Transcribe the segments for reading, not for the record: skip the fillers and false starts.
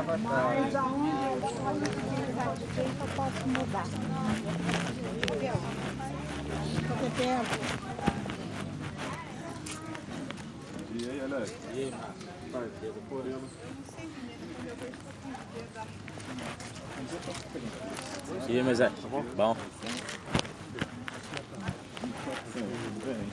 Mas aonde eu posso mudar. Qualquer tempo. E aí, Alex? E aí, Marcos? Parceiro, Porelo. E aí, Moisés? Bom? Tudo bem.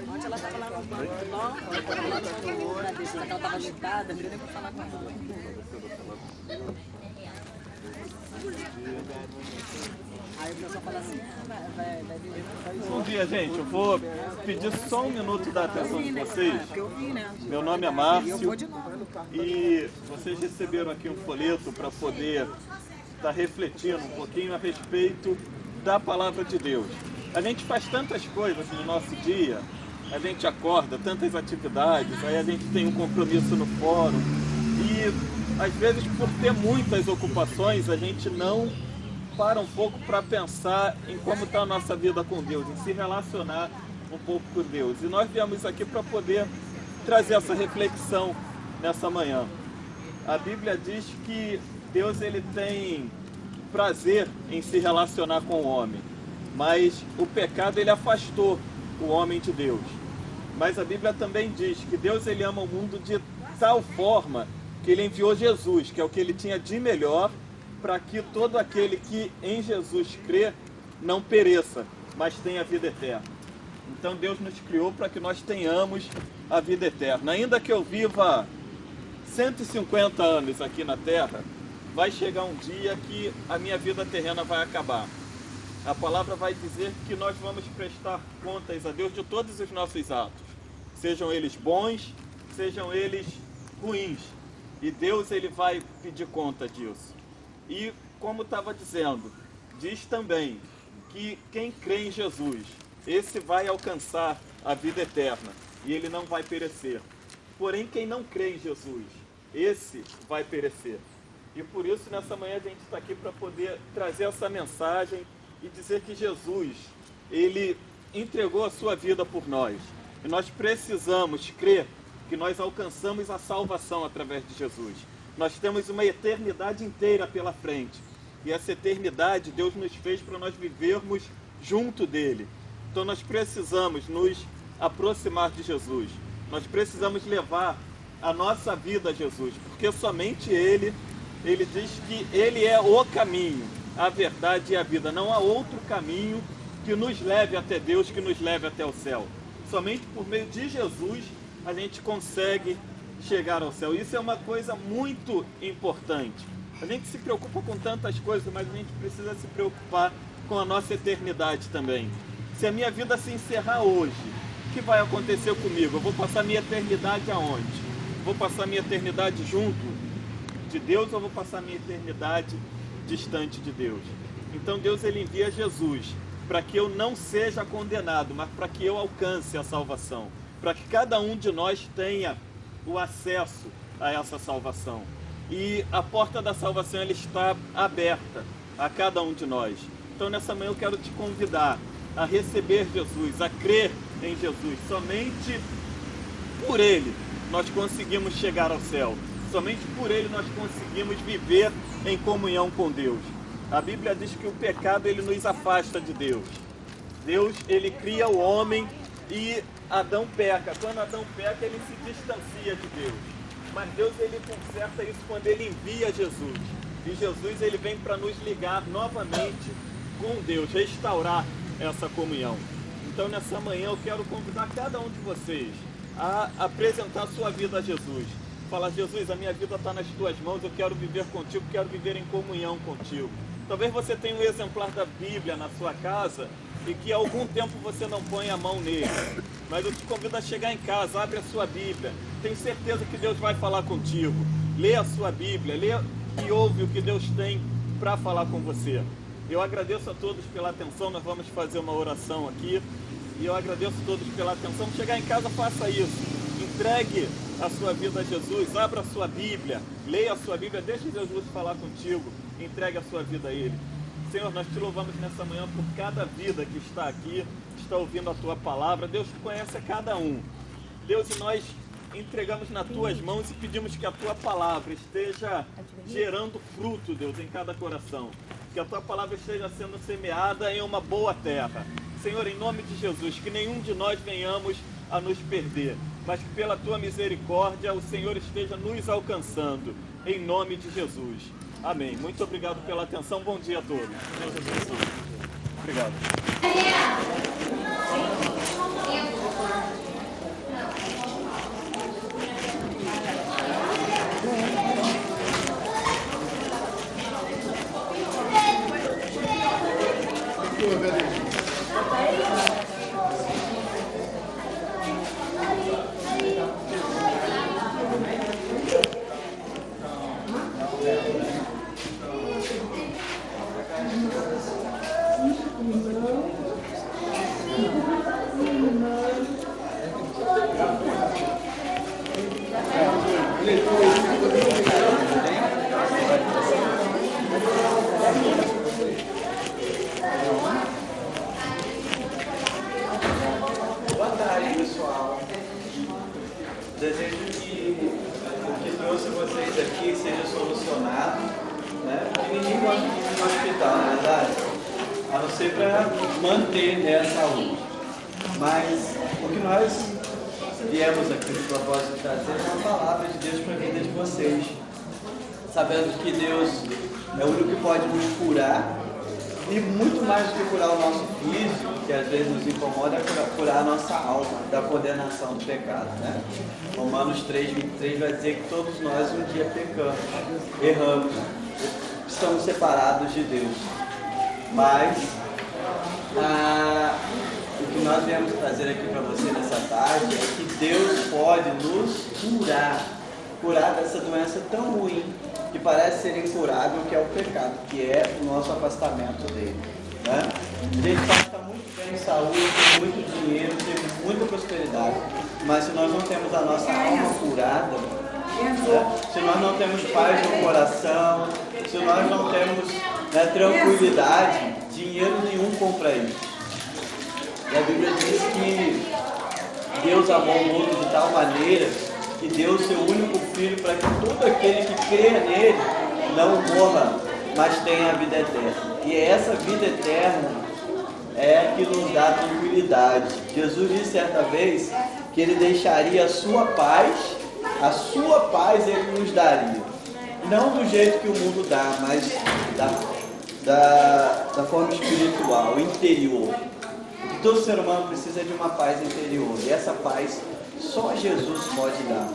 Ontem ela estava lá no banco do LOL, ela estava lá no outro, ela estava agitada, não deu nem para falar com ela. Aí o pessoal fala assim, vai vir. Bom dia, gente. Eu vou pedir só um minuto da atenção de vocês. Meu nome é Márcio e vocês receberam aqui um folheto para poder estar refletindo um pouquinho a respeito da Palavra de Deus. A gente faz tantas coisas no nosso dia, a gente acorda, tantas atividades, aí a gente tem um compromisso no fórum e às vezes por ter muitas ocupações a gente não para um pouco para pensar em como está a nossa vida com Deus, em se relacionar um pouco com Deus. E nós viemos aqui para poder trazer essa reflexão nessa manhã. A Bíblia diz que Deus ele tem prazer em se relacionar com o homem, mas o pecado ele afastou o homem de Deus. Mas a Bíblia também diz que Deus ele ama o mundo de tal forma que ele enviou Jesus, que é o que ele tinha de melhor, para que todo aquele que em Jesus crê não pereça, mas tenha vida eterna. Então Deus nos criou para que nós tenhamos a vida eterna. Ainda que eu viva 150 anos aqui na Terra, vai chegar um dia que a minha vida terrena vai acabar. A palavra vai dizer que nós vamos prestar contas a Deus de todos os nossos atos, sejam eles bons, sejam eles ruins. E Deus ele vai pedir conta disso. E como estava dizendo, diz também que quem crê em Jesus, esse vai alcançar a vida eterna e ele não vai perecer. Porém, quem não crê em Jesus, esse vai perecer. E por isso, nessa manhã, a gente está aqui para poder trazer essa mensagem e dizer que Jesus, ele entregou a sua vida por nós. E nós precisamos crer que nós alcançamos a salvação através de Jesus. Nós temos uma eternidade inteira pela frente. E essa eternidade Deus nos fez para nós vivermos junto dele. Então nós precisamos nos aproximar de Jesus. Nós precisamos levar a nossa vida a Jesus, porque somente ele diz que ele é o caminho, a verdade e a vida. Não há outro caminho que nos leve até Deus, que nos leve até o céu. Somente por meio de Jesus a gente consegue chegar ao céu. Isso é uma coisa muito importante. A gente se preocupa com tantas coisas, mas a gente precisa se preocupar com a nossa eternidade também. Se a minha vida se encerrar hoje, o que vai acontecer comigo? Eu vou passar minha eternidade aonde? Vou passar minha eternidade junto de Deus ou vou passar minha eternidade distante de Deus? Então Deus ele envia Jesus para que eu não seja condenado, mas para que eu alcance a salvação, para que cada um de nós tenha o acesso a essa salvação. E a porta da salvação ela está aberta a cada um de nós. Então nessa manhã eu quero te convidar a receber Jesus, a crer em Jesus. Somente por Ele nós conseguimos chegar ao céu. Somente por Ele nós conseguimos viver em comunhão com Deus. A Bíblia diz que o pecado ele nos afasta de Deus. Deus ele cria o homem e Adão peca. Quando Adão peca, ele se distancia de Deus. Mas Deus ele conserta isso quando ele envia Jesus. E Jesus ele vem para nos ligar novamente com Deus, restaurar essa comunhão. Então nessa manhã eu quero convidar cada um de vocês a apresentar a sua vida a Jesus. Falar, Jesus, a minha vida está nas tuas mãos, eu quero viver contigo, quero viver em comunhão contigo. Talvez você tenha um exemplar da Bíblia na sua casa e que há algum tempo você não põe a mão nele. Mas eu te convido a chegar em casa, abre a sua Bíblia. Tenho certeza que Deus vai falar contigo. lê a sua Bíblia, lê e ouve o que Deus tem para falar com você. Eu agradeço a todos pela atenção, nós vamos fazer uma oração aqui. E eu agradeço a todos pela atenção. Chegar em casa, faça isso. Entregue a sua vida a Jesus, abra a sua Bíblia, leia a sua Bíblia, deixe Jesus falar contigo, entregue a sua vida a Ele. Senhor, nós te louvamos nessa manhã por cada vida que está aqui, está ouvindo a Tua palavra. Deus conhece a cada um. Deus, e nós entregamos nas Tuas mãos e pedimos que a Tua palavra esteja gerando fruto, Deus, em cada coração. Que a Tua palavra esteja sendo semeada em uma boa terra. Senhor, em nome de Jesus, que nenhum de nós venhamos a nos perder, mas que pela Tua misericórdia o Senhor esteja nos alcançando, em nome de Jesus. Amém. Muito obrigado pela atenção. Bom dia a todos. Deus abençoe. Obrigado. Boa tarde, pessoal. Desejo que o que trouxe vocês aqui seja solucionado, né? Porque ninguém gosta de ir no hospital, não é verdade? A não ser para manter, né, a saúde. Mas o que nós viemos aqui no propósito de trazer é uma palavra de Deus para a vida de vocês. Sabendo que Deus é o único que pode nos curar. E muito mais do que curar o nosso físico, que às vezes nos incomoda, é curar a nossa alma da condenação do pecado, né? Romanos 3:23 vai dizer que todos nós um dia pecamos, erramos, estamos separados de Deus. Mas o que nós viemos trazer aqui para você nessa tarde é que Deus pode nos curar dessa doença tão ruim, que parece ser incurável, que é o pecado, que é o nosso afastamento dele, né? A gente pode estar muito bem em saúde, ter muito dinheiro, ter muita prosperidade, mas se nós não temos a nossa alma curada, né? Se nós não temos paz no coração, se nós não temos, né, tranquilidade, dinheiro nenhum compra isso. E a Bíblia diz que Deus amou o mundo de tal maneira que deu o seu único filho para que todo aquele que crê nele não morra, mas tenha a vida eterna. E essa vida eterna é que nos dá tranquilidade. Jesus disse certa vez que ele deixaria a sua paz ele nos daria. Não do jeito que o mundo dá, mas da forma espiritual, interior. Porque todo ser humano precisa de uma paz interior. E essa paz só Jesus pode dar.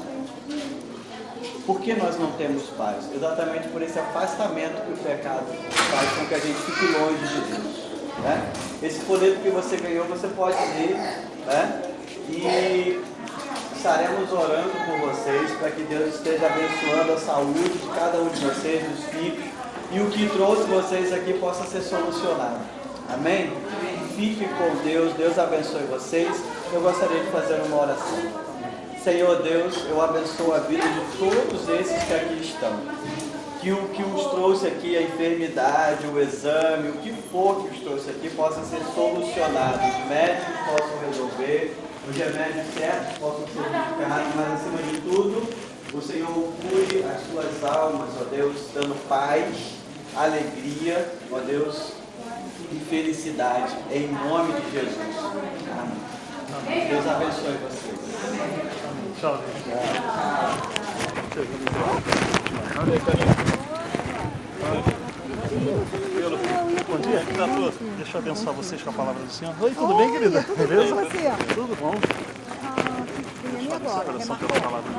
Por que nós não temos paz? Exatamente por esse afastamento que o pecado faz com que a gente fique longe de Deus, né? Esse folheto que você ganhou, você pode ler, né? E estaremos orando por vocês para que Deus esteja abençoando a saúde de cada um de vocês, dos filhos, e o que trouxe vocês aqui possa ser solucionado. Amém? Fique com Deus, Deus abençoe vocês. Eu gostaria de fazer uma oração. Senhor Deus, eu abençoo a vida de todos esses que aqui estão. Que o que os trouxe aqui, a enfermidade, o exame, o que for que os trouxe aqui, possa ser solucionado. Os médicos possam resolver, os remédios certos possam ser indicados, mas acima de tudo, o Senhor cure as suas almas, ó Deus, dando paz, alegria, ó Deus, e felicidade, em nome de Jesus. Amém. Deus abençoe vocês. Tchau. Bom dia, que tá tudo? Deixa eu abençoar vocês com a palavra do Senhor. Oi, tudo bem, querida? Beleza? Tudo bom? Deixa eu abençoar o coração pela palavra.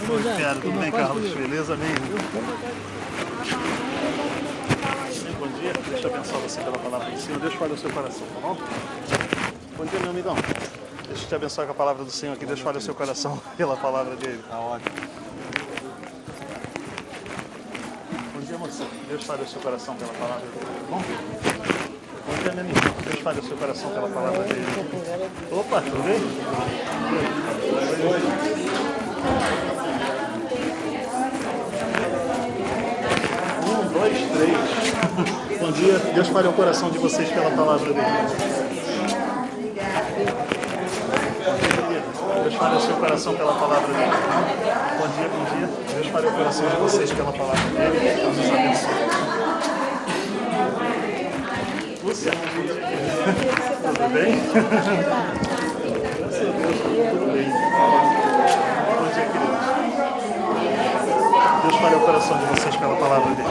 Oi, cara, tudo bem, Carlos? Beleza? Amém? bom dia. Deixa eu abençoar você pela palavra do Senhor. Deus fale o seu coração, tá bom? Bom dia, meu amigão. Deixa eu te abençoar com a palavra do Senhor aqui. Deus fale o seu coração pela palavra dele. Tá ótimo. Bom dia, moça. Deus fale o seu coração pela palavra dele, tá bom? Bom dia, meu amigo. Deus fale o seu coração pela palavra dele. Opa, tudo bem? Um, dois, três. Bom dia. Deus fale o coração de vocês pela palavra dele. Deus fale o seu coração pela palavra dele. Bom dia, bom dia. Deus fale o coração de vocês pela palavra dele. Deus nos abençoe. Lúcia, tudo bem? Graças a Deus, tudo bem. Bom dia, queridos. Deus fale o coração de vocês pela palavra dele.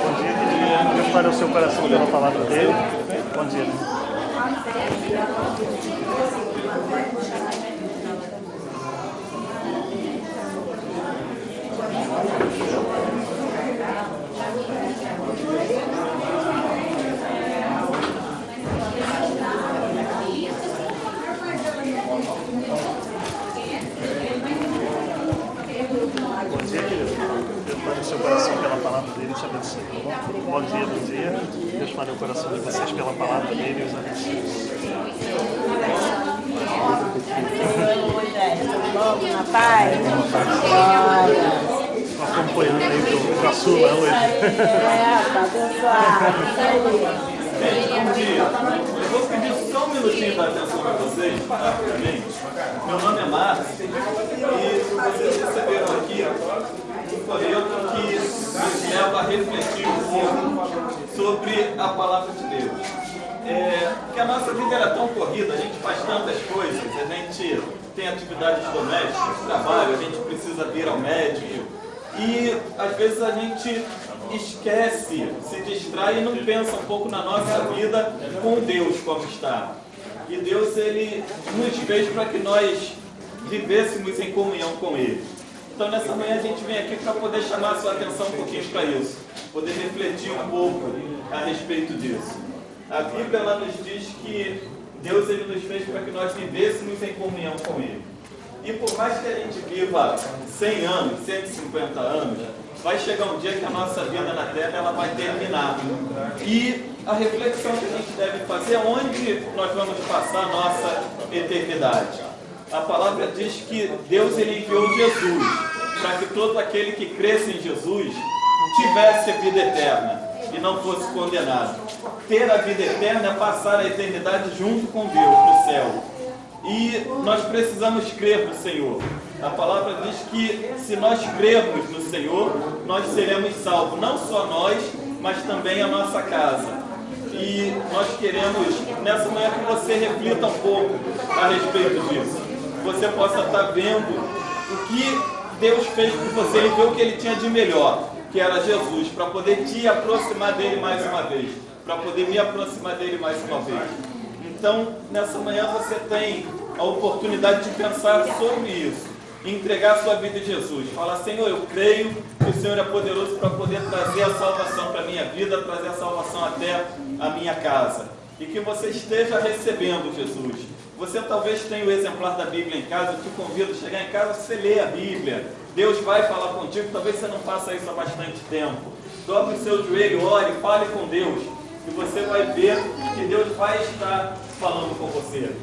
Bom dia, querido. Deus fale o seu coração pela palavra dele. Bom dia. Seu coração pela palavra dele, te abençoe, tá bom? Bom dia, bom dia. Deus fale o coração de vocês pela palavra dele e os abençoe. Na paz. Estou acompanhando aí o caçula hoje. Tá abençoado. Bom dia. Eu vou pedir só um minutinho da atenção para vocês, rapidamente. Meu nome é Márcio e vocês receberam aqui um folheto que nos leva a refletir um pouco sobre a palavra de Deus. Porque a nossa vida era tão corrida, a gente faz tantas coisas, a gente tem atividades domésticas, trabalho, a gente precisa vir ao médico e às vezes a gente esquece, se distrai e não pensa um pouco na nossa vida com Deus como está. E Deus, Ele nos fez para que nós vivêssemos em comunhão com Ele. Então nessa manhã a gente vem aqui para poder chamar a sua atenção um pouquinho para isso, poder refletir um pouco a respeito disso. A Bíblia ela nos diz que Deus ele nos fez para que nós vivêssemos em comunhão com Ele. E por mais que a gente viva 100 anos, 150 anos, vai chegar um dia que a nossa vida na Terra ela vai terminar. E a reflexão que a gente deve fazer é onde nós vamos passar a nossa eternidade. A palavra diz que Deus ele enviou Jesus para que todo aquele que cresce em Jesus tivesse a vida eterna e não fosse condenado. Ter a vida eterna é passar a eternidade junto com Deus no céu. E nós precisamos crer no Senhor. A palavra diz que se nós crermos no Senhor, nós seremos salvos. Não só nós, mas também a nossa casa. E nós queremos, nessa manhã, que você reflita um pouco a respeito disso. Você possa estar vendo o que Deus fez por você e ver o que Ele tinha de melhor, que era Jesus, para poder te aproximar dEle mais uma vez, para poder me aproximar dEle mais uma vez. Então, nessa manhã você tem a oportunidade de pensar sobre isso, entregar a sua vida a Jesus, falar: Senhor, eu creio que o Senhor é poderoso para poder trazer a salvação para a minha vida, trazer a salvação até a minha casa, e que você esteja recebendo Jesus. Você talvez tenha o exemplar da Bíblia em casa, eu te convido a chegar em casa, você lê a Bíblia, Deus vai falar contigo, talvez você não faça isso há bastante tempo. Dobre o seu joelho, ore, fale com Deus, e você vai ver que Deus vai estar falando com você.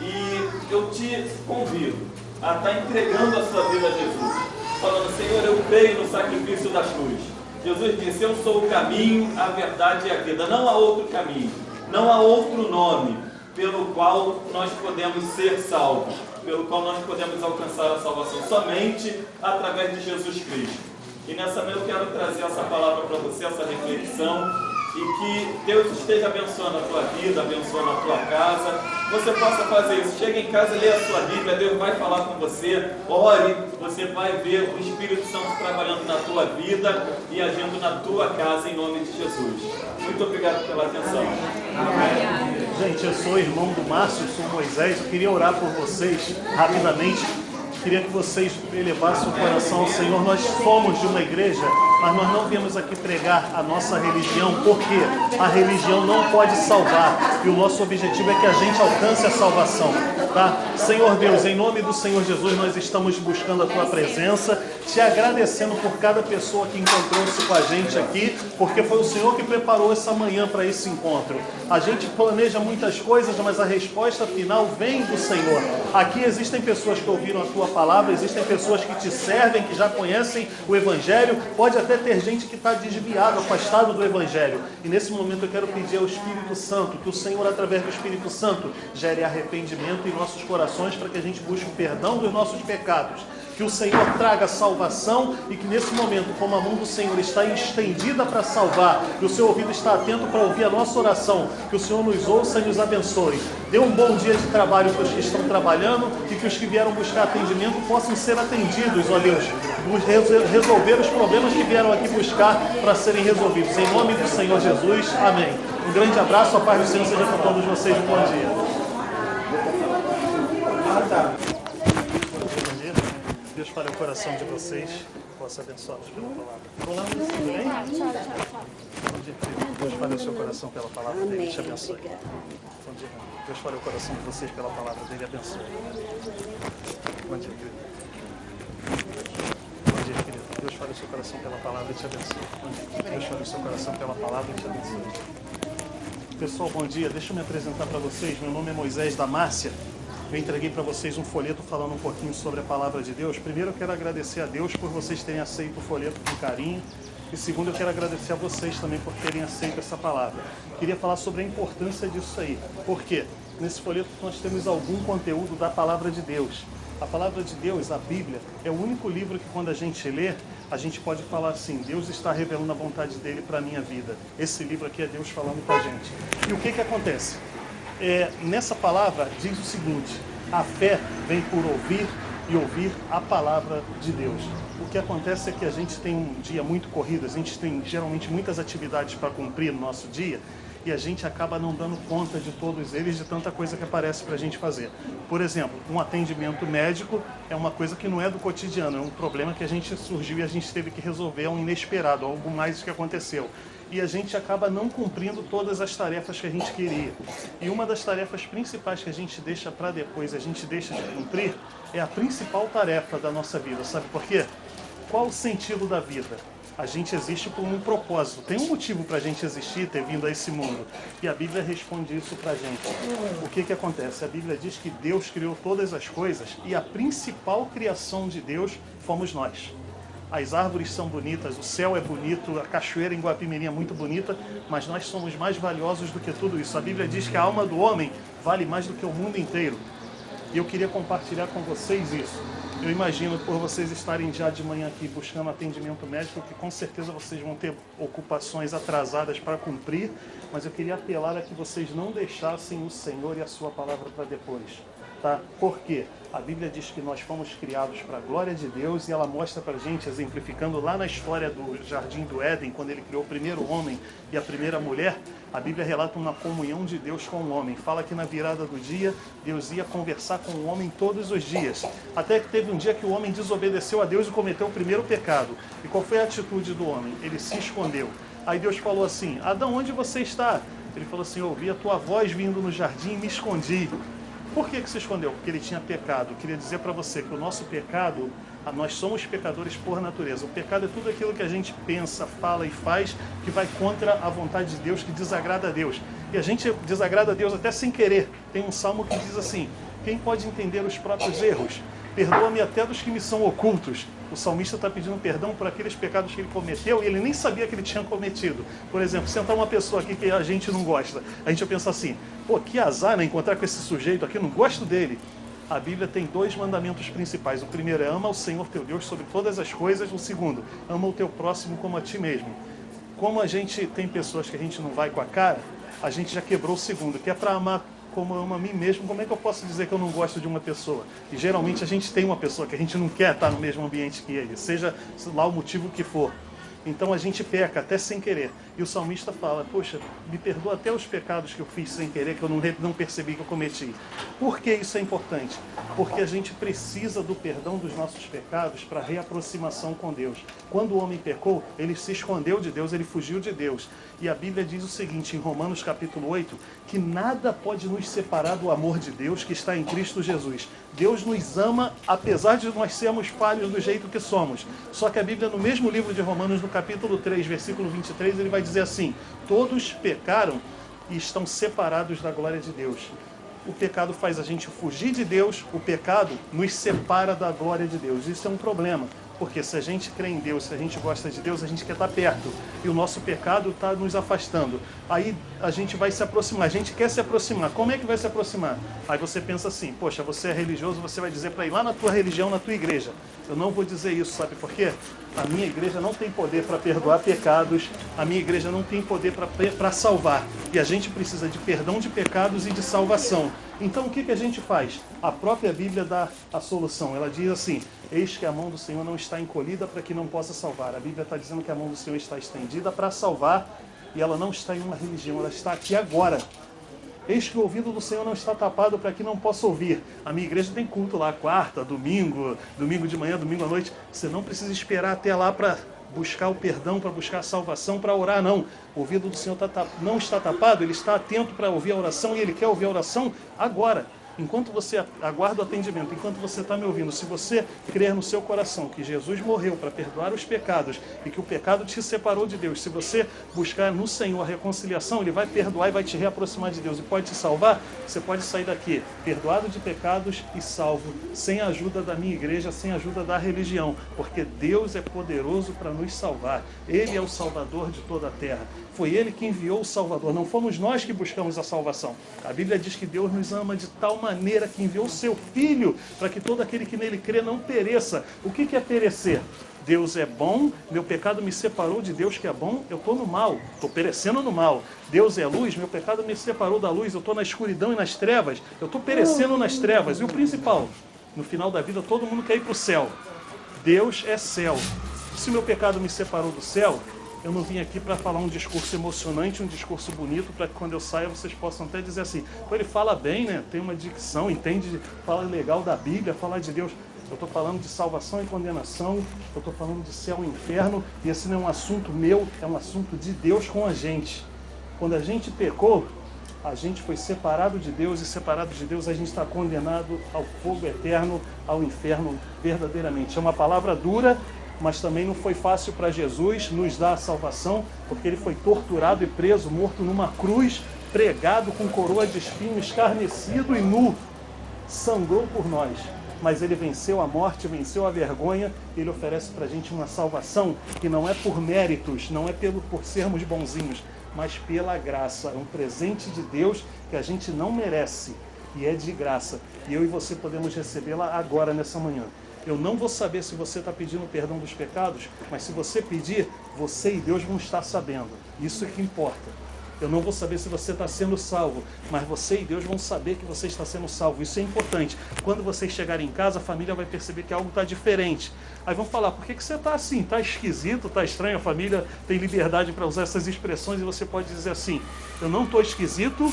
E eu te convido a estar entregando a sua vida a Jesus, falando: Senhor, eu creio no sacrifício da cruz. Jesus disse: eu sou o caminho, a verdade e a vida. Não há outro caminho, não há outro nome pelo qual nós podemos ser salvos, pelo qual nós podemos alcançar a salvação, somente através de Jesus Cristo. E nessa manhã eu quero trazer essa palavra para você, essa reflexão, e que Deus esteja abençoando a tua vida, abençoando a tua casa. Você possa fazer isso. Chega em casa, lê a sua Bíblia, Deus vai falar com você, ore, você vai ver o Espírito Santo trabalhando na tua vida e agindo na tua casa, em nome de Jesus. Muito obrigado pela atenção. Amém. Gente, eu sou irmão do Márcio, sou Moisés. Eu queria orar por vocês rapidamente. Queria que vocês elevassem o coração ao Senhor. Nós fomos de uma igreja mas nós não viemos aqui pregar a nossa religião, porque a religião não pode salvar, e o nosso objetivo é que a gente alcance a salvação, tá? Senhor Deus, em nome do Senhor Jesus, nós estamos buscando a Tua presença, te agradecendo por cada pessoa que encontrou-se com a gente aqui, porque foi o Senhor que preparou essa manhã para esse encontro. A gente planeja muitas coisas, mas a resposta final vem do Senhor. Aqui existem pessoas que ouviram a Tua palavra, existem pessoas que te servem, que já conhecem o Evangelho, pode até ter gente que está desviada, afastado do Evangelho. E nesse momento eu quero pedir ao Espírito Santo, que o Senhor, através do Espírito Santo, gere arrependimento em nossos corações para que a gente busque o perdão dos nossos pecados. Que o Senhor traga salvação e que nesse momento, como a mão do Senhor está estendida para salvar, que o seu ouvido está atento para ouvir a nossa oração, que o Senhor nos ouça e nos abençoe. Dê um bom dia de trabalho para os que estão trabalhando e que os que vieram buscar atendimento possam ser atendidos, ó Deus, resolver os problemas que vieram aqui buscar para serem resolvidos. Em nome do Senhor Jesus, amém. Um grande abraço, a paz do Senhor seja com todos vocês. Um bom dia. Deus fale o coração de vocês, possa abençoá-los pela palavra. Olá, tudo bem? Bom dia, querido. Deus fale o seu coração pela palavra dele, te abençoe. Bom dia, irmão. Deus fale o coração de vocês pela palavra dele, abençoe. Bom dia, querido. Bom dia, querido. Deus fale o seu coração pela palavra e te abençoe. Bom dia. Deus fale o seu coração pela palavra e te abençoe. Pessoal, bom dia. Deixa eu me apresentar para vocês. Meu nome é Moisés da Márcia. Eu entreguei para vocês um folheto falando um pouquinho sobre a palavra de Deus. Primeiro, eu quero agradecer a Deus por vocês terem aceito o folheto com carinho. E segundo, eu quero agradecer a vocês também por terem aceito essa palavra. Queria falar sobre a importância disso aí. Por quê? Nesse folheto nós temos algum conteúdo da palavra de Deus. A palavra de Deus, a Bíblia, é o único livro que quando a gente lê, a gente pode falar assim: Deus está revelando a vontade dele para a minha vida. Esse livro aqui é Deus falando com a gente. E o que acontece? Nessa palavra diz o seguinte: a fé vem por ouvir e ouvir a palavra de Deus. O que acontece é que a gente tem um dia muito corrido, a gente tem geralmente muitas atividades para cumprir no nosso dia e a gente acaba não dando conta de todos eles, de tanta coisa que aparece para a gente fazer. Por exemplo, um atendimento médico é uma coisa que não é do cotidiano, é um problema que a gente surgiu e a gente teve que resolver, é um inesperado, algo mais que aconteceu. E a gente acaba não cumprindo todas as tarefas que a gente queria. E uma das tarefas principais que a gente deixa para depois, a gente deixa de cumprir, é a principal tarefa da nossa vida. Sabe por quê? Qual o sentido da vida? A gente existe por um propósito. Tem um motivo para a gente existir, ter vindo a esse mundo. E a Bíblia responde isso para a gente. O que acontece? A Bíblia diz que Deus criou todas as coisas e a principal criação de Deus fomos nós. As árvores são bonitas, o céu é bonito, a cachoeira em Guapimirim é muito bonita, mas nós somos mais valiosos do que tudo isso. A Bíblia diz que a alma do homem vale mais do que o mundo inteiro. E eu queria compartilhar com vocês isso. Eu imagino, por vocês estarem já de manhã aqui buscando atendimento médico, que com certeza vocês vão ter ocupações atrasadas para cumprir, mas eu queria apelar a que vocês não deixassem o Senhor e a sua palavra para depois. Tá? Por quê? A Bíblia diz que nós fomos criados para a glória de Deus e ela mostra para a gente, exemplificando lá na história do Jardim do Éden, quando ele criou o primeiro homem e a primeira mulher, a Bíblia relata uma comunhão de Deus com o homem. Fala que na virada do dia, Deus ia conversar com o homem todos os dias. Até que teve um dia que o homem desobedeceu a Deus e cometeu o primeiro pecado. E qual foi a atitude do homem? Ele se escondeu. Aí Deus falou assim: Adão, onde você está? Ele falou assim: eu ouvi a tua voz vindo no jardim e me escondi. Por que se escondeu? Porque ele tinha pecado. Eu queria dizer para você que o nosso pecado, nós somos pecadores por natureza. O pecado é tudo aquilo que a gente pensa, fala e faz que vai contra a vontade de Deus, que desagrada a Deus. E a gente desagrada a Deus até sem querer. Tem um salmo que diz assim: quem pode entender os próprios erros? Perdoa-me até dos que me são ocultos. O salmista está pedindo perdão por aqueles pecados que ele cometeu e ele nem sabia que ele tinha cometido. Por exemplo, sentar uma pessoa aqui que a gente não gosta, a gente vai pensar assim: pô, que azar, né, encontrar com esse sujeito aqui, não gosto dele. A Bíblia tem 2 mandamentos principais. O primeiro é: ama o Senhor teu Deus sobre todas as coisas. O segundo: ama o teu próximo como a ti mesmo. Como a gente tem pessoas que a gente não vai com a cara, a gente já quebrou o segundo, que é para amar como eu amo a mim mesmo. Como é que eu posso dizer que eu não gosto de uma pessoa? E geralmente a gente tem uma pessoa que a gente não quer estar no mesmo ambiente que ele, seja lá o motivo que for. Então a gente peca até sem querer. E o salmista fala, poxa, me perdoa até os pecados que eu fiz sem querer, que eu não percebi que eu cometi. Por que isso é importante? Porque a gente precisa do perdão dos nossos pecados para reaproximação com Deus. Quando o homem pecou, ele se escondeu de Deus, ele fugiu de Deus. E a Bíblia diz o seguinte, em Romanos capítulo 8, que nada pode nos separar do amor de Deus que está em Cristo Jesus. Deus nos ama, apesar de nós sermos falhos do jeito que somos. Só que a Bíblia, no mesmo livro de Romanos, no capítulo 3, versículo 23, ele vai dizer assim, todos pecaram e estão separados da glória de Deus. O pecado faz a gente fugir de Deus, o pecado nos separa da glória de Deus. Isso é um problema. Porque se a gente crê em Deus, se a gente gosta de Deus, a gente quer estar perto. E o nosso pecado está nos afastando. Aí a gente vai se aproximar. A gente quer se aproximar. Como é que vai se aproximar? Aí você pensa assim, poxa, você é religioso, você vai dizer para ir lá na tua religião, na tua igreja. Eu não vou dizer isso, sabe por quê? A minha igreja não tem poder para perdoar pecados. A minha igreja não tem poder para salvar. E a gente precisa de perdão de pecados e de salvação. Então o que a gente faz? A própria Bíblia dá a solução. Ela diz assim, eis que a mão do Senhor não está encolhida para que não possa salvar. A Bíblia está dizendo que a mão do Senhor está estendida para salvar e ela não está em uma religião, ela está aqui agora. Eis que o ouvido do Senhor não está tapado para que não possa ouvir. A minha igreja tem culto lá, quarta, domingo de manhã, domingo à noite. Você não precisa esperar até lá para buscar o perdão, para buscar a salvação, para orar, não. O ouvido do Senhor não está tapado, ele está atento para ouvir a oração e ele quer ouvir a oração agora. Enquanto você aguarda o atendimento, enquanto você está me ouvindo, se você crer no seu coração que Jesus morreu para perdoar os pecados e que o pecado te separou de Deus, se você buscar no Senhor a reconciliação, Ele vai perdoar e vai te reaproximar de Deus e pode te salvar, você pode sair daqui perdoado de pecados e salvo, sem a ajuda da minha igreja, sem a ajuda da religião, porque Deus é poderoso para nos salvar. Ele é o Salvador de toda a terra. Foi Ele que enviou o Salvador, não fomos nós que buscamos a salvação. A Bíblia diz que Deus nos ama de tal maneira que enviou o seu Filho para que todo aquele que nele crê não pereça. O que é perecer? Deus é bom, meu pecado me separou de Deus que é bom, eu estou no mal, estou perecendo no mal. Deus é luz, meu pecado me separou da luz, eu estou na escuridão e nas trevas, eu estou perecendo nas trevas. E o principal, no final da vida todo mundo quer ir para o céu. Deus é céu. Se meu pecado me separou do céu, eu não vim aqui para falar um discurso emocionante, um discurso bonito, para que quando eu saia vocês possam até dizer assim, pô, ele fala bem, né? Tem uma dicção, entende, fala legal da Bíblia, fala de Deus. Eu estou falando de salvação e condenação, eu estou falando de céu e inferno, e esse não é um assunto meu, é um assunto de Deus com a gente. Quando a gente pecou, a gente foi separado de Deus, e separado de Deus a gente está condenado ao fogo eterno, ao inferno verdadeiramente. É uma palavra dura, mas também não foi fácil para Jesus nos dar a salvação, porque ele foi torturado e preso, morto numa cruz, pregado com coroa de espinho, escarnecido e nu, sangrou por nós. Mas ele venceu a morte, venceu a vergonha, ele oferece para a gente uma salvação que não é por méritos, não é por sermos bonzinhos, mas pela graça. É um presente de Deus que a gente não merece e é de graça. E eu e você podemos recebê-la agora, nessa manhã. Eu não vou saber se você está pedindo perdão dos pecados, mas se você pedir, você e Deus vão estar sabendo. Isso é que importa. Eu não vou saber se você está sendo salvo, mas você e Deus vão saber que você está sendo salvo. Isso é importante. Quando vocês chegarem em casa, a família vai perceber que algo está diferente. Aí vão falar, por que você está assim? Está esquisito, está estranho? A família tem liberdade para usar essas expressões e você pode dizer assim, eu não estou esquisito,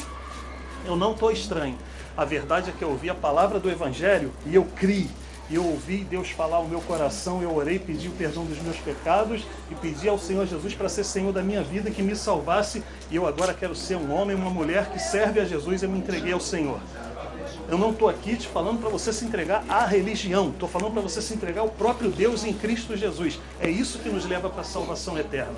eu não estou estranho. A verdade é que eu ouvi a palavra do Evangelho e eu criei. E eu ouvi Deus falar ao meu coração, eu orei, pedi o perdão dos meus pecados e pedi ao Senhor Jesus para ser Senhor da minha vida, que me salvasse. E eu agora quero ser um homem, uma mulher que serve a Jesus e eu me entreguei ao Senhor. Eu não estou aqui te falando para você se entregar à religião, estou falando para você se entregar ao próprio Deus em Cristo Jesus. É isso que nos leva para a salvação eterna.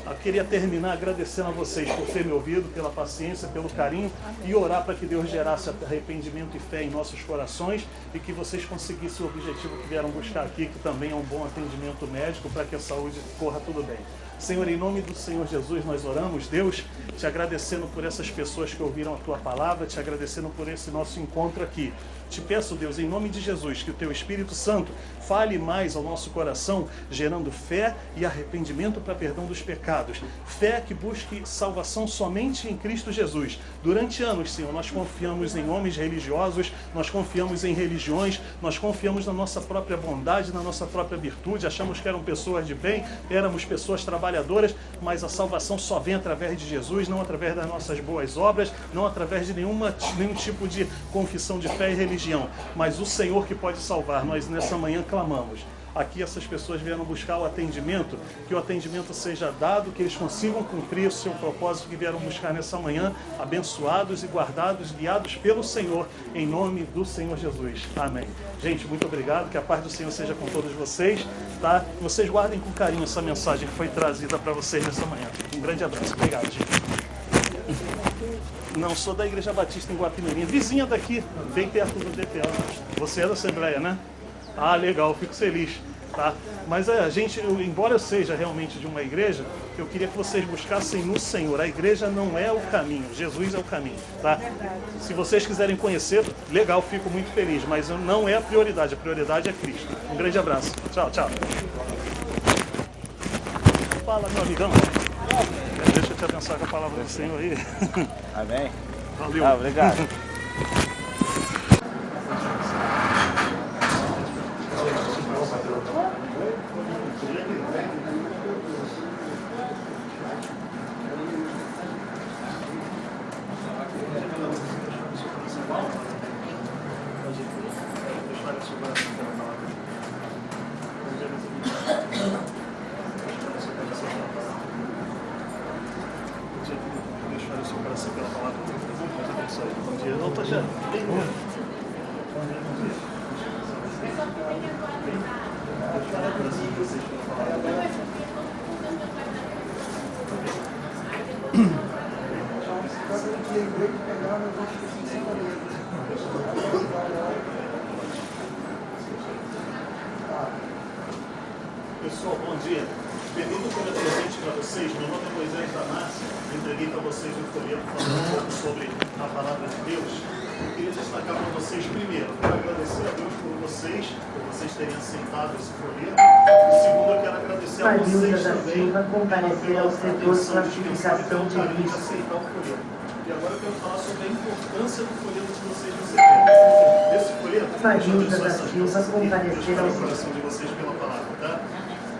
Eu queria terminar agradecendo a vocês por terem me ouvido, pela paciência, pelo carinho e orar para que Deus gerasse arrependimento e fé em nossos corações e que vocês conseguissem o objetivo que vieram buscar aqui, que também é um bom atendimento médico para que a saúde corra tudo bem. Senhor, em nome do Senhor Jesus, nós oramos, Deus, te agradecendo por essas pessoas que ouviram a tua palavra, te agradecendo por esse nosso encontro aqui. Te peço, Deus, em nome de Jesus, que o teu Espírito Santo fale mais ao nosso coração, gerando fé e arrependimento para perdão dos pecados. Fé que busque salvação somente em Cristo Jesus. Durante anos, Senhor, nós confiamos em homens religiosos, nós confiamos em religiões, nós confiamos na nossa própria bondade, na nossa própria virtude, achamos que eram pessoas de bem, éramos pessoas trabalhadoras, mas a salvação só vem através de Jesus, não através das nossas boas obras, não através de nenhum tipo de confissão de fé e religião, mas o Senhor que pode salvar. Nós nessa manhã clamamos. Aqui essas pessoas vieram buscar o atendimento, que o atendimento seja dado, que eles consigam cumprir o seu propósito que vieram buscar nessa manhã, abençoados e guardados, guiados pelo Senhor, em nome do Senhor Jesus. Amém. Gente, muito obrigado, que a paz do Senhor seja com todos vocês, tá? Vocês guardem com carinho essa mensagem que foi trazida para vocês nessa manhã. Um grande abraço. Obrigado, gente. Não, sou da Igreja Batista em Guapimirim, vizinha daqui, bem perto do DPA. Você é da Assembleia, né? Ah, legal, fico feliz, tá? Mas a gente, embora eu seja realmente de uma igreja, eu queria que vocês buscassem no Senhor. A igreja não é o caminho, Jesus é o caminho, tá? Se vocês quiserem conhecer, legal, fico muito feliz, mas não é a prioridade é Cristo. Um grande abraço. Tchau, tchau. Fala, meu amigão. Deixa eu te abençoar com a palavra do Senhor aí. Amém. Valeu. Ah, obrigado. Pessoal, bom dia. Pedindo como presente para vocês, meu nome é Moisés da Márcia, entreguei para vocês um folheto falando um pouco sobre a palavra de Deus. Eu queria destacar para vocês primeiro, quero agradecer a Deus por vocês terem aceitado esse folheto. E segundo, eu quero agradecer a vocês também comparecer ao setor de classificação de risco. Aceitar o folheto. E agora eu quero falar sobre a importância do folheto que vocês receberam. Esse folheto, Marilda da Silva comparecer ao coração de vocês pela palavra, tá?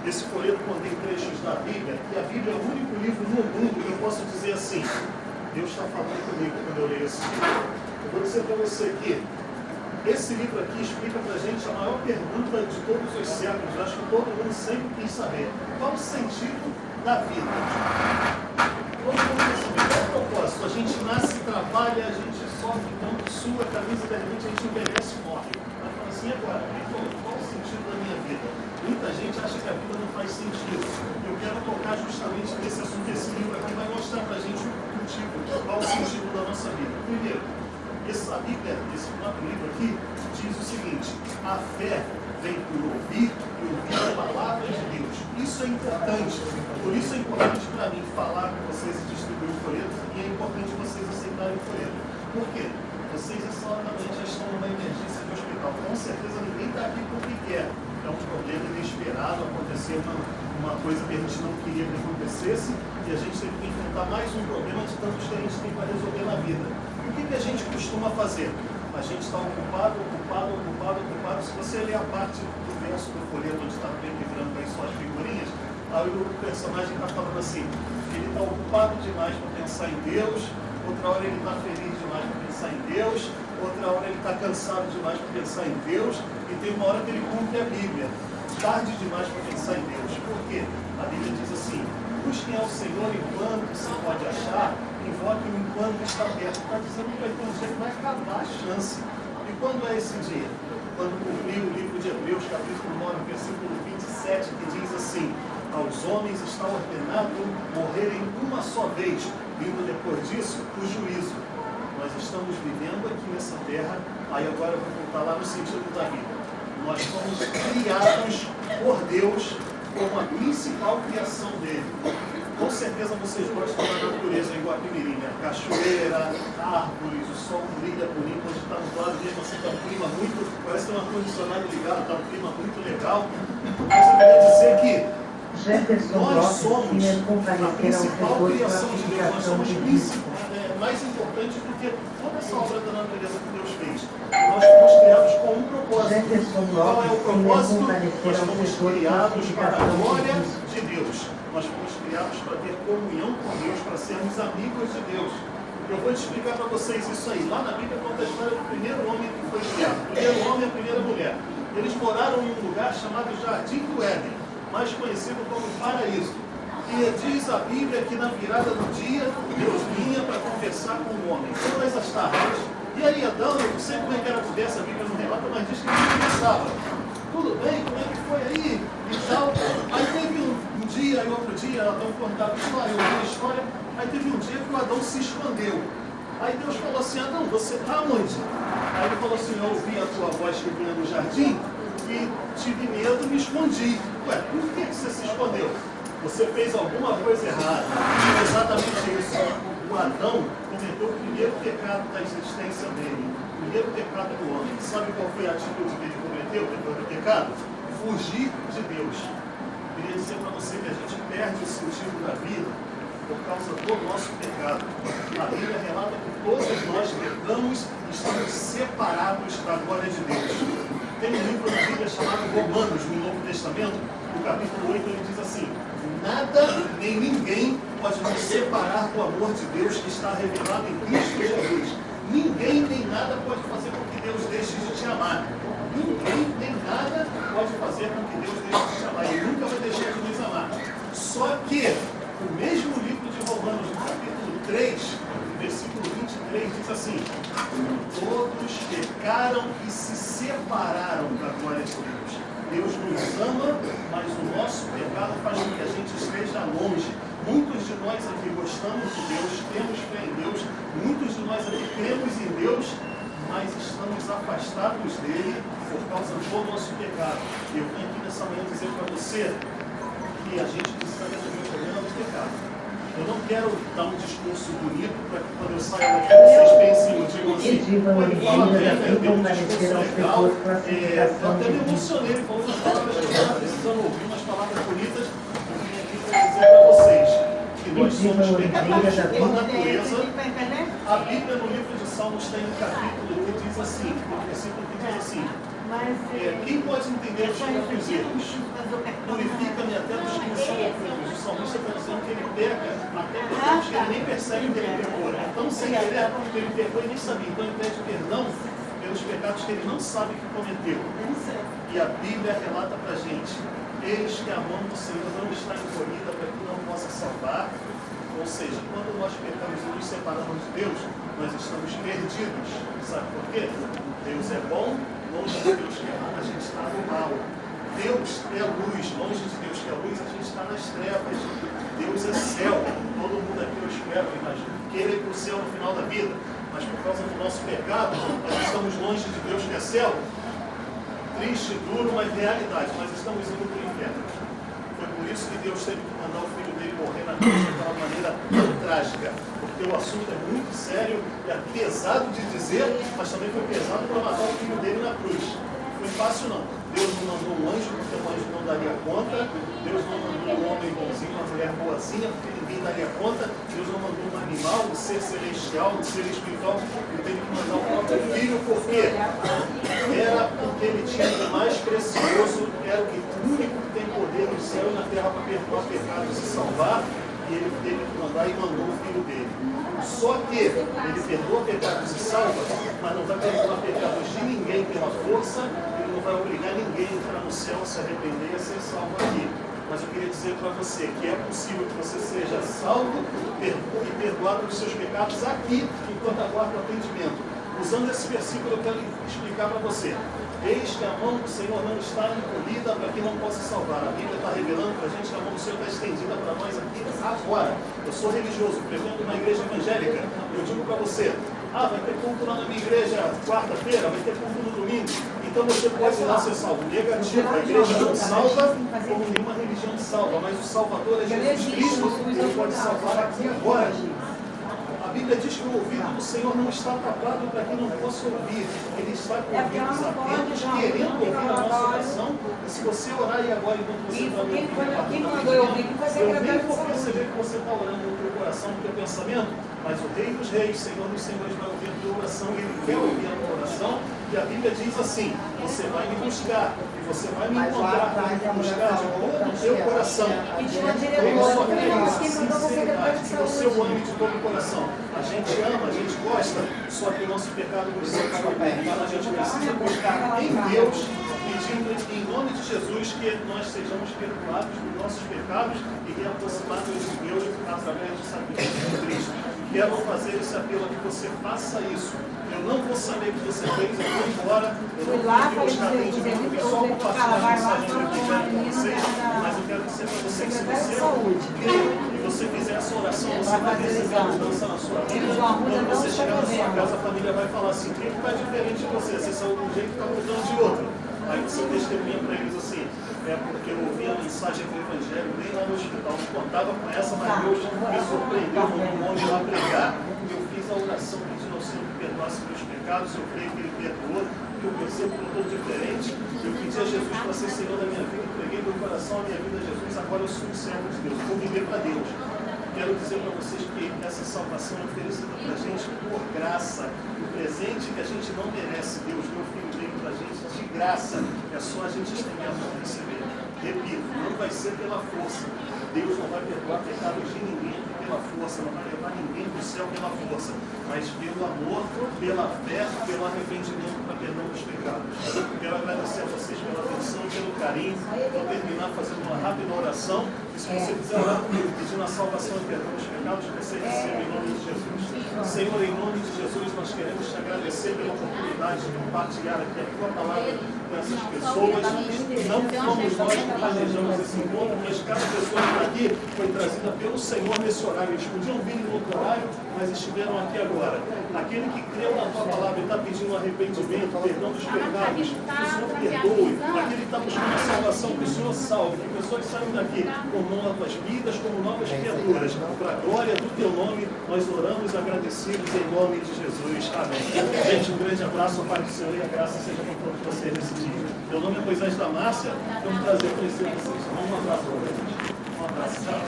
Esse folheto contém trechos da Bíblia, e a Bíblia é o único livro no mundo que eu posso dizer assim, Deus está falando comigo quando eu leio esse livro. Eu vou dizer para você que esse livro aqui explica para a gente a maior pergunta de todos os séculos. Eu acho que todo mundo sempre quis saber. Qual o sentido da vida? Todo mundo quer saber qual é o propósito. A gente nasce, trabalha, a gente sofre, tanto sua camisa, de repente a gente envelhece e morre. Vai falar assim, agora, qual o sentido da minha vida? Muita gente acha que a vida não faz sentido. Eu quero tocar justamente nesse assunto. Esse livro aqui vai mostrar para a gente o motivo, qual o sentido da nossa vida. Primeiro, a Bíblia, esse próprio livro aqui, diz o seguinte: a fé vem por ouvir e ouvir a palavra de Deus. Isso é importante. Por isso é importante para mim falar com vocês e distribuir o folheto, e é importante vocês aceitarem o folheto. Por quê? Vocês exatamente já estão numa emergência de hospital. Com certeza ninguém está aqui porque quer. É um problema inesperado, aconteceu uma coisa que a gente não queria que acontecesse, e a gente teve que enfrentar mais um problema de tantos que a gente tem para resolver na vida. O que a gente costuma fazer? A gente está ocupado. Se você ler a parte do verso do folheto onde está preto e branco aí só as figurinhas, aí o personagem está falando assim, ele está ocupado demais para pensar em Deus, outra hora ele está feliz demais para pensar em Deus, outra hora ele está cansado demais para pensar em Deus, e tem uma hora que ele cumpre a Bíblia, tarde demais para pensar em Deus. Por quê? A Bíblia diz assim, busquem ao Senhor enquanto se pode achar, invoquem enquanto está perto. Está dizendo que vai ter um dia que vai acabar a chance. E quando é esse dia? Quando cumprir o livro de Hebreus, capítulo 9, versículo 27, que diz assim, aos homens está ordenado morrerem uma só vez, vindo depois disso o juízo. Nós estamos vivendo aqui nessa terra, aí agora eu vou voltar lá no sentido da vida. Nós fomos criados por Deus como a principal criação dele. Com certeza vocês gostam da natureza em Guapimirim, né? Cachoeira, árvores, o sol brilha bonito, onde está no lado mesmo assim, está um clima muito, parece que tem um ar-condicionado ligado, está um clima muito legal. Mas eu queria dizer que nós somos a principal criação de Deus, nós somos mais importantes do que toda essa obra da natureza que Deus fez. Nós fomos criados com um propósito. Qual é o propósito? Nós fomos criados para a glória de Deus. Nós fomos criados para ter comunhão com Deus, para sermos amigos de Deus. Eu vou te explicar para vocês isso aí. Lá na Bíblia conta a história do primeiro homem que foi criado. O primeiro homem e a primeira mulher. Eles moraram em um lugar chamado Jardim do Éden, mais conhecido como Paraíso. E diz a Bíblia que na virada do dia, Deus vinha para conversar com o homem, todas as tardes. E aí Adão, eu não sei como é que era a conversa, a Bíblia não relata, mas diz que ele conversava. Tudo bem? Como é que foi aí? E tal. Aí teve um dia e outro dia, Adão contava história, eu ouvi a história. Aí teve um dia que o Adão se escondeu. Aí Deus falou assim: Adão, você está onde? Aí ele falou assim: eu ouvi a tua voz que vinha no jardim e tive medo e me escondi. Ué, por que você se escondeu? Você fez alguma coisa errada. É exatamente isso. O Adão cometeu o primeiro pecado da existência dele. O primeiro pecado do homem. Sabe qual foi a atitude que ele cometeu depois do pecado? Fugir de Deus. Eu queria dizer para você que a gente perde o sentido da vida por causa do nosso pecado. A Bíblia relata que todos nós pecamos e estamos separados da glória de Deus. Tem um livro da Bíblia chamado Romanos, no Novo Testamento, no capítulo 8, ele diz assim: nada nem ninguém pode nos separar do amor de Deus que está revelado em Cristo Jesus. Ninguém nem nada pode fazer com que Deus deixe de te amar. Ninguém nem nada pode fazer com que Deus deixe de te amar. Ele nunca vai deixar de nos amar. Só que o mesmo livro de Romanos, no capítulo 3, versículo 23, diz assim: todos pecaram e se separaram da glória de Deus. Deus nos ama, mas o nosso pecado faz com que a gente esteja longe. Muitos de nós aqui gostamos de Deus, temos fé em Deus, muitos de nós aqui cremos em Deus, mas estamos afastados dele por causa do nosso pecado. Eu vim aqui nessa manhã dizer para você que a gente precisa resolver o problema do pecado. Eu não quero dar um discurso bonito para que quando eu saia daqui vocês pensem e digam assim: pô, ele fala bem, né? Deu um discurso legal. Eu até me emocionei, ele falou umas palavras que eu estava precisando ouvir, umas palavras bonitas. Eu vim aqui para dizer para vocês que nós somos pecados por natureza. A Bíblia no livro de Salmos tem um capítulo que diz assim, um versículo que diz assim: quem pode entender os próprios erros? Purifica-me até dos que são ocultos. O salmista está dizendo que ele peca até pecados que ele nem percebe que ele pecou. Então, sem querer, ele pecou e nem sabia. Então, ele pede perdão pelos pecados que ele não sabe que cometeu. E a Bíblia relata para a gente: eis que a mão do Senhor não está encolhida para que não possa salvar. Ou seja, quando nós pecamos e nos separamos de Deus, nós estamos perdidos. Sabe por quê? Deus é bom, longe de Deus que é bom, a gente está no mal. Deus é luz, longe de Deus que é luz, a gente está nas trevas. Deus é céu, todo mundo aqui eu espero, imagino, queira ir para o céu no final da vida, mas por causa do nosso pecado, nós estamos longe de Deus que é céu. Triste, duro, mas realidade, nós estamos indo para o inferno. Foi por isso que Deus teve que mandar o filho dele morrer na cruz daquela maneira tão trágica, porque o assunto é muito sério, é pesado de dizer, mas também foi pesado para matar o filho dele na cruz. Não foi fácil não. Deus não mandou um anjo, porque um anjo não daria conta. Deus não mandou um homem bonzinho, uma mulher boazinha, porque ninguém daria conta. Deus não mandou um animal, um ser celestial, um ser espiritual. Ele teve que mandar o próprio filho, por quê? Era porque ele tinha o mais precioso, era o único que tem poder no céu e na terra para perdoar pecados e salvar. E ele teve que mandar e mandou o filho dele. Só que ele perdoa pecados e salva, mas não vai perdoar pecados de ninguém pela força, ele não vai obrigar ninguém a entrar no céu, a se arrepender e a ser salvo aqui. Mas eu queria dizer para você que é possível que você seja salvo e perdoado dos seus pecados aqui, enquanto aguarda o atendimento. Usando esse versículo, eu quero explicar para você. Eis que a mão do Senhor não está encolhida para que não possa salvar. A Bíblia está revelando para a gente que a mão do Senhor está estendida para nós aqui agora. Eu sou religioso, frequento uma igreja evangélica. Eu digo para você, Ah, vai ter culto lá na minha igreja quarta-feira, vai ter culto no domingo. Então você pode ir lá ser salvo. Negativo, a igreja não salva como nenhuma religião salva, mas o Salvador é Jesus Cristo, ele pode salvar aqui agora. A Bíblia diz que o ouvido do Senhor não está tapado para que não possa ouvir. Ele está com ouvidos atentos, querendo ouvir a nossa oração. E se você orar aí agora, enquanto você está orando, eu nem vou perceber que você está orando no teu coração, no teu pensamento, mas o Rei dos Reis, Senhor dos Senhores, vai ouvir a tua oração, Ele quer ouvir a tua oração. E a Bíblia diz assim: você vai me buscar, e você vai me encontrar, vai me buscar de todo o teu coração. Ele só quer sinceridade, que você o ame de todo o coração. A gente ama, a gente gosta, só que o nosso pecado nos separa. Então a gente precisa buscar em Deus, pedindo em nome de Jesus que nós sejamos perdoados dos nossos pecados e reaproximados de Deus através do sacrifício de Cristo. Quero fazer esse apelo a que você faça isso. Eu não vou saber que você fez, eu vou embora, eu não vou buscar atendimento, e só compartilhar a mensagem do Evangelho com vocês, mas eu quero dizer para você que se você crer e você fizer essa oração, você vai receber a mudança na sua vida. Quando você chegar na sua casa, a família vai falar assim: o que está diferente de você? Você saiu de um jeito e está mudando de outro. Aí você testemunha para eles assim: é porque eu ouvi a mensagem do Evangelho nem lá no hospital, não contava com essa, mas Deus me surpreendeu no monte lá pregar, e eu fiz a oração pedindo ao Senhor que perdoasse meus pecados, eu creio que Ele perdoou, que eu percebo que eu estou diferente, eu pedi a Jesus para ser Senhor da minha vida, entreguei meu coração, a minha vida a Jesus, agora eu sou um servo de Deus, vou viver para Deus. Quero dizer para vocês que essa salvação é oferecida para a gente por graça, o presente que a gente não merece. Deus deu o Filho dele para a gente de graça, é só a gente estender a mão e receber. Repito, não vai ser pela força. Deus não vai perdoar pecados de ninguém pela força, não vai levar ninguém do céu pela força, mas pelo amor, pela fé, pelo arrependimento para perdão dos pecados. Quero agradecer a vocês pela atenção, pelo carinho. Vou terminar fazendo uma rápida oração. E se você quiser orar comigo, pedindo a salvação e perdão dos pecados, você receba em nome de Jesus. Senhor, em nome de Jesus, nós queremos te agradecer pela oportunidade de compartilhar aqui a tua palavra com essas pessoas. Não somos nós que planejamos esse encontro, mas cada pessoa que está aqui foi trazida pelo Senhor nesse horário. Eles podiam vir em outro horário, mas estiveram aqui agora. Aquele que creu na tua palavra e está pedindo arrependimento, perdão dos pecados, que o Senhor perdoe. Aquele que está buscando a salvação, que o Senhor salve. Que pessoas saiam daqui com novas vidas, como novas criaturas. Para a glória do teu nome, nós oramos agradecidos em nome de Jesus. Amém. Gente, um grande abraço, Pai do Senhor, e a graça seja com todos vocês nesse dia. Meu nome é Moisés da Márcia. Foi um prazer conhecer vocês. Um abraço para vocês. Um abraço. Tchau.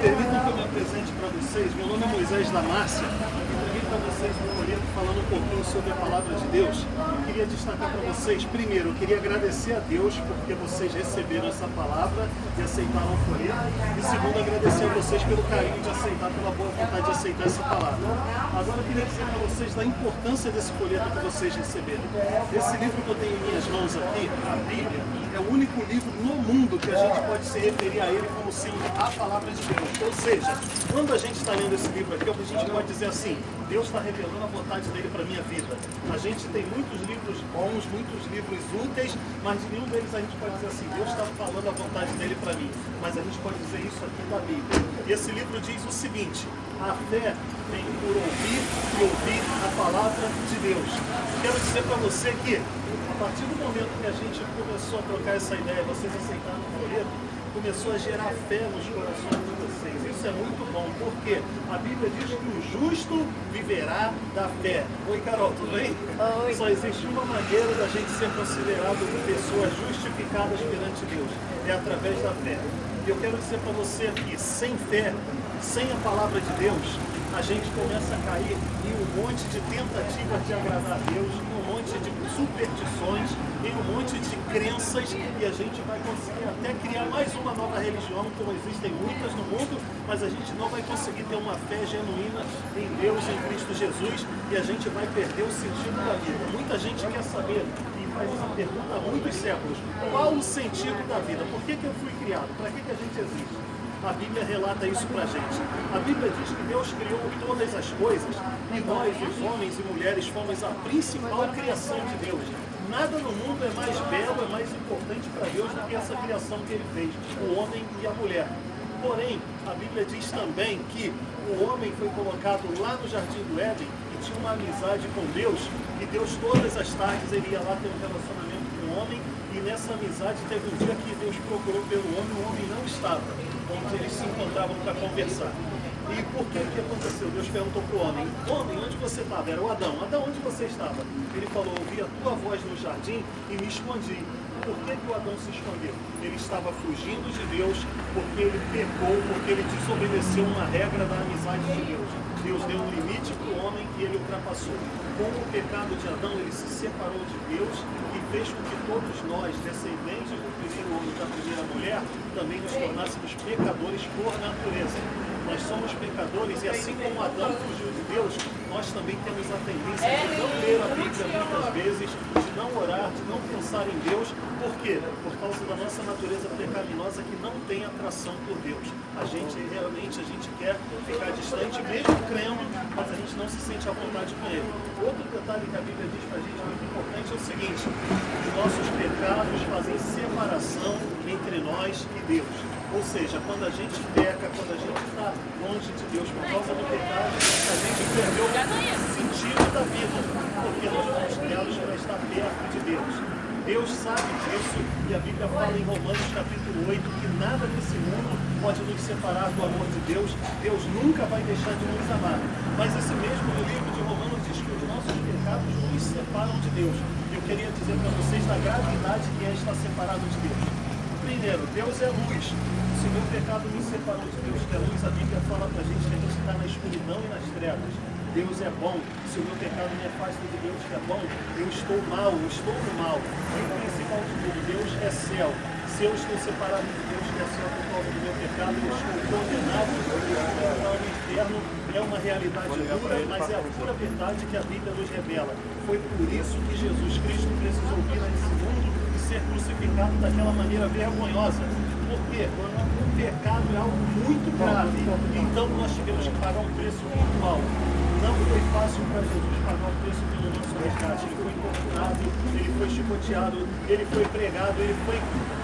Permitam que eu me apresente para vocês. Meu nome é Moisés da Márcia. Entreguei para vocês um folheto falando um pouquinho sobre a palavra de Deus. Eu queria destacar para vocês, primeiro, eu queria agradecer a Deus porque vocês receberam essa palavra e aceitaram o folheto. E segundo, agradecer a vocês pelo carinho de aceitar, pela boa vontade de aceitar essa palavra. Agora eu queria dizer para vocês da importância desse folheto que vocês receberam. Esse livro que eu tenho em minhas mãos aqui, a Bíblia, é o único livro no mundo que a gente pode se referir a ele como sendo a palavra de Deus. Ou seja, quando a gente está lendo esse livro aqui, a gente pode dizer assim: Deus está revelando a vontade dele para a minha vida. A gente tem muitos livros bons, muitos livros úteis, mas de nenhum deles a gente pode dizer assim: Deus está falando a vontade dele para mim. Mas a gente pode dizer isso aqui da Bíblia. E esse livro diz o seguinte: a fé vem por ouvir e ouvir a palavra de Deus. Quero dizer para você que, a partir do momento que a gente começou a trocar essa ideia, vocês aceitaram o folheto, começou a gerar fé nos corações de vocês. Isso é muito bom, porque a Bíblia diz que o justo viverá da fé. Oi, Carol, tudo bem? Oi. Só existe uma maneira da gente ser considerado pessoas justificadas perante Deus, é através da fé. E eu quero dizer para você que sem fé, sem a palavra de Deus, a gente começa a cair em um monte de tentativas de agradar a Deus, em um monte de superstições, em um monte de crenças, e a gente vai conseguir até criar mais uma nova religião, como existem muitas no mundo, mas a gente não vai conseguir ter uma fé genuína em Deus, em Cristo Jesus, e a gente vai perder o sentido da vida. Muita gente quer saber, e faz essa pergunta há muitos séculos, qual o sentido da vida? Por que eu fui criado? Para que a gente existe? A Bíblia relata isso pra gente. A Bíblia diz que Deus criou todas as coisas e nós, os homens e mulheres, fomos a principal criação de Deus. Nada no mundo é mais belo, é mais importante para Deus do que essa criação que Ele fez, o homem e a mulher. Porém, a Bíblia diz também que o homem foi colocado lá no Jardim do Éden e tinha uma amizade com Deus, e Deus todas as tardes ele ia lá ter um relacionamento com o homem, e nessa amizade teve um dia que Deus procurou pelo homem, o homem não estava onde eles se encontravam para conversar. E por que aconteceu? Deus perguntou para o homem, onde você estava? Era o Adão. Adão, onde você estava? Ele falou, ouvi a tua voz no jardim e me escondi. Por que o Adão se escondeu? Ele estava fugindo de Deus porque ele pecou, porque ele desobedeceu uma regra da amizade de Deus. Deus deu um limite para o homem e ele ultrapassou. Com o pecado de Adão, ele se separou de Deus e fez com que todos nós, descendentes do primeiro homem e da primeira mulher, também nos tornássemos pecadores por natureza. Nós somos pecadores e assim como Adão fugiu de Deus, nós também temos a tendência de não ler a Bíblia muitas vezes, de não orar, de não pensar em Deus. Por quê? Por causa da nossa natureza pecaminosa que não tem atração por Deus. A gente quer ficar distante, mesmo crendo, mas a gente não se sente à vontade com Ele. Outro detalhe que a Bíblia diz para a gente muito importante é o seguinte: os nossos pecados fazem separação entre nós e Deus. Ou seja, quando a gente peca, quando a gente está longe de Deus por causa do pecado, a gente perdeu o sentido da vida, porque nós fomos criados para estar perto de Deus. Deus sabe disso e a Bíblia fala em Romanos capítulo 8 que nada nesse mundo pode nos separar do amor de Deus. Deus nunca vai deixar de nos amar. Mas esse mesmo livro de Romanos diz que os nossos pecados nos separam de Deus. Eu queria dizer para vocês da gravidade que é estar separado de Deus. Primeiro, Deus é luz. Se o meu pecado me separou de Deus, que é luz, a Bíblia fala para a gente que a gente está na escuridão e nas trevas. Deus é bom. Se o meu pecado me afasta de Deus, que é bom, eu estou mal, eu estou no mal. E o principal de tudo, Deus é céu. Se eu estou separado de Deus, que é céu por causa do meu pecado, eu estou condenado, eu estou no inferno. É uma realidade dura, mas é a pura verdade que a Bíblia nos revela. Foi por isso que Jesus Cristo precisou vir a esse mundo e ser crucificado daquela maneira vergonhosa. Por quê? O pecado é algo muito grave. Então nós tivemos que pagar um preço muito alto. Não foi fácil para Jesus pagar o preço pelo nosso resgate. Ele foi torturado, ele foi chicoteado, ele foi pregado, ele foi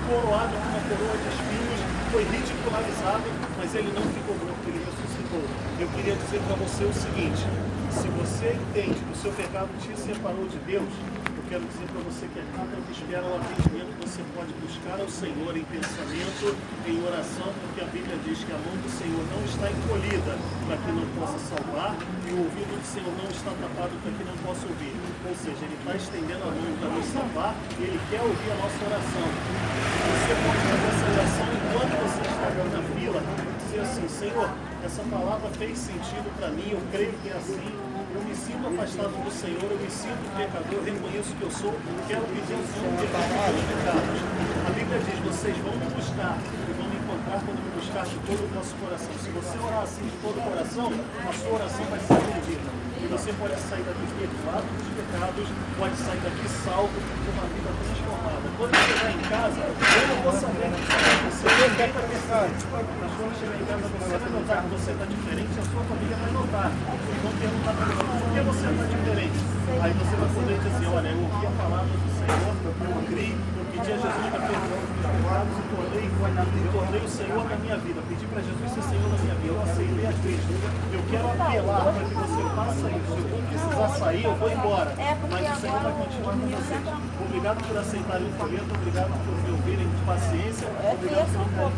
coroado com uma coroa de espinhos, foi ridicularizado, mas ele não ficou morto, ele ressuscitou. Eu queria dizer para você o seguinte: se você entende que o seu pecado te separou de Deus, eu quero dizer para você que aqui não espera o atendimento, você pode buscar ao Senhor em pensamento, em oração, porque a Bíblia diz que a mão do Senhor não está encolhida para que não possa salvar, e o ouvido do Senhor não está tapado para que não possa ouvir. Ou seja, Ele está estendendo a mão para nos salvar e Ele quer ouvir a nossa oração. Você pode fazer essa oração enquanto você está na fila, dizer assim: Senhor, essa palavra fez sentido para mim, eu creio que é assim. Eu me sinto afastado do Senhor, eu me sinto pecador, reconheço que eu sou, quero pedir ao Senhor perdão dos meus pecados. A Bíblia diz: vocês vão me buscar e vão me encontrar quando me buscar de todo o vosso coração. Se você orar assim de todo o coração, a sua oração vai ser atendida. E você pode sair daqui perdoado dos pecados, pode sair daqui salvo, com uma vida transformada. Quando chegar em casa, eu não vou saber o que você vai pensar. Mas quando chegar em casa, você vai notar que você está diferente, a sua família vai notar. E vão perguntar para você: por que você está diferente? Aí você vai poder dizer assim: olha, eu ouvi a palavra do Senhor, eu criei, eu pedi a Jesus para perdoar os meus pecados e tornei Me tornei o Senhor da minha vida. Pedi para Jesus ser Senhor da minha vida. Eu aceitei a Cristo. Eu quero apelar para que você faça isso. Se eu vou precisar sair, eu vou embora. Mas o Senhor vai continuar com vocês. Obrigado por aceitarem o folheto. Obrigado por me ouvirem com paciência. Obrigado por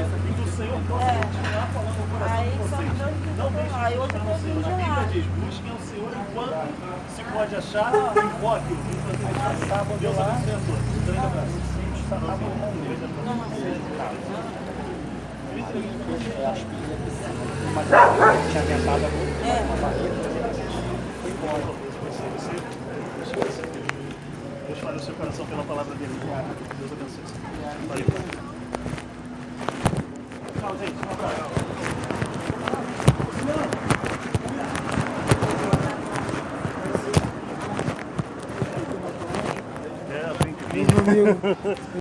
e que o Senhor possa continuar falando no coração de vocês. Não deixe de buscar no Senhor. A Bíblia diz, busquem o Senhor enquanto se pode achar, invoque-o. Deus abençoe a todos. Um grande abraço. Deus fale o seu coração pela palavra dele. Deus abençoe. Valeu. Tchau, gente. Um abraço. É, vem comigo.